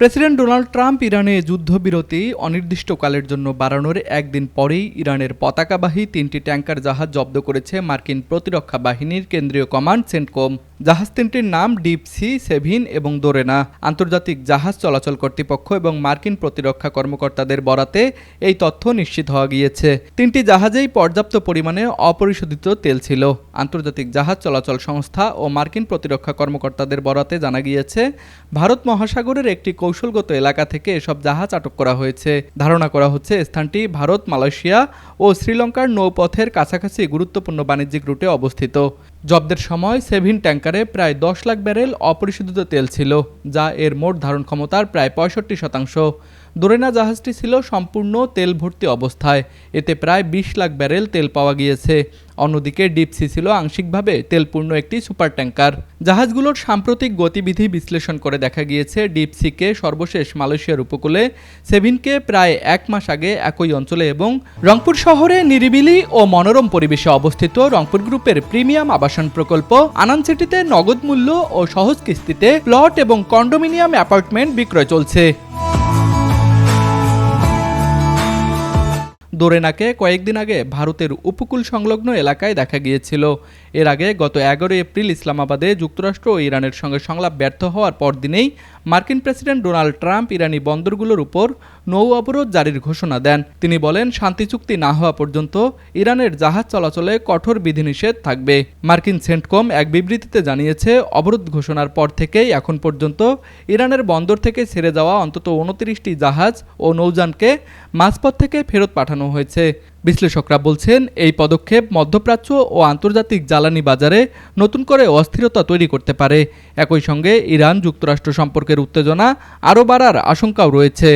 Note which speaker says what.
Speaker 1: President Donald Trump ইরানে যুদ্ধবিরতি অনির্দিষ্টকালের জন্য বাড়ানোর একদিন পরেই ইরানের পতাকাবাহী 3টি ট্যাঙ্কার জাহাজ জব্দ করেছে মার্কিন প্রতিরক্ষা বাহিনীর কেন্দ্রীয় কমান্ড সেন্টকম। জাহাজ তিনটির নাম ডিপ সি, সেভিন এবং দোরেনা। আন্তর্জাতিক জাহাজ চলাচল কর্তৃপক্ষ এবং মার্কিন প্রতিরক্ষা কর্মকর্তাদের বরাতে এই তথ্য নিশ্চিত হওয়া গিয়েছে। 3টি জাহাজেই পর্যাপ্ত পরিমাণে অপরিশোধিত তেল ছিল। আন্তর্জাতিক জাহাজ চলাচল সংস্থা ও মার্কিন প্রতিরক্ষা কর্মকর্তাদের বরাতে জানা গিয়েছে, ভারত মহাসাগরের একটি কৌশলগত এলাকা থেকে এসব জাহাজ আটক করা হয়েছে। ধারণা করা হচ্ছে স্থানটি ভারত, মালয়েশিয়া ও শ্রীলঙ্কার নৌপথের কাছাকাছি গুরুত্বপূর্ণ বাণিজ্যিক রুটে অবস্থিত। জব্দের সময় সেভিন ট্যাঙ্কারে প্রায় 10 লাখ ব্যারেল অপরিশোধিত তেল ছিল, যা এর মোট ধারণ ক্ষমতার প্রায় 65%। দোরেনা জাহাজটি ছিল সম্পূর্ণ তেল ভর্তি অবস্থায়, এতে প্রায় 20 লাখ ব্যারেল তেল পাওয়া গিয়েছে। অন্যদিকে ডিপসি ছিল আংশিকভাবে তেলপূর্ণ একটি সুপার ট্যাঙ্কার। জাহাজগুলোর সাম্প্রতিক গতিবিধি বিশ্লেষণ করে দেখা গিয়েছে, ডিপসিকে সর্বশেষ মালয়েশিয়ার উপকূলে, সেভিনকে প্রায় 1 মাস আগে একই অঞ্চলে এবং রংপুর শহরে নিরিবিলি ও মনোরম পরিবেশে অবস্থিত রংপুর গ্রুপের প্রিমিয়াম আবাসন প্রকল্প আনান সিটিতে নগদ মূল্য ও সহজ কিস্তিতে প্লট এবং কন্ডোমিনিয়াম অ্যাপার্টমেন্ট বিক্রয় চলছে। দোরেনাকে কয়েকদিন আগে ভারতের উপকূল সংলগ্ন এলাকায় দেখা গিয়েছিল। এর আগে গত 11 এপ্রিল ইসলামাবাদে যুক্তরাষ্ট্র ও ইরানের সঙ্গে সংলাপ ব্যর্থ হওয়ার পরদিনেই মার্কিন প্রেসিডেন্ট ডোনাল্ড ট্রাম্প ইরানি বন্দরগুলোর উপর নৌ অবরোধ জারির ঘোষণা দেন। তিনি বলেন, শান্তি চুক্তি না হওয়া পর্যন্ত ইরানের জাহাজ চলাচলে কঠোর বিধিনিষেধ থাকবে। মার্কিন সেন্টকম এক বিবৃতিতে জানিয়েছে, অবরোধ ঘোষণার পর থেকেই এখন পর্যন্ত ইরানের বন্দর থেকে ছেড়ে যাওয়া অন্তত 29টি জাহাজ ও নৌযানকে মাঝপথ থেকে ফেরত পাঠানো হয়েছে। বিশ্লেষকরা বলছেন, এই পদক্ষেপ মধ্যপ্রাচ্য ও আন্তর্জাতিক জ্বালানি বাজারে নতুন করে অস্থিরতা তৈরি করতে পারে। একই সঙ্গে ইরান যুক্তরাষ্ট্র সম্পর্কের উত্তেজনা আরও বাড়ার আশঙ্কাও রয়েছে।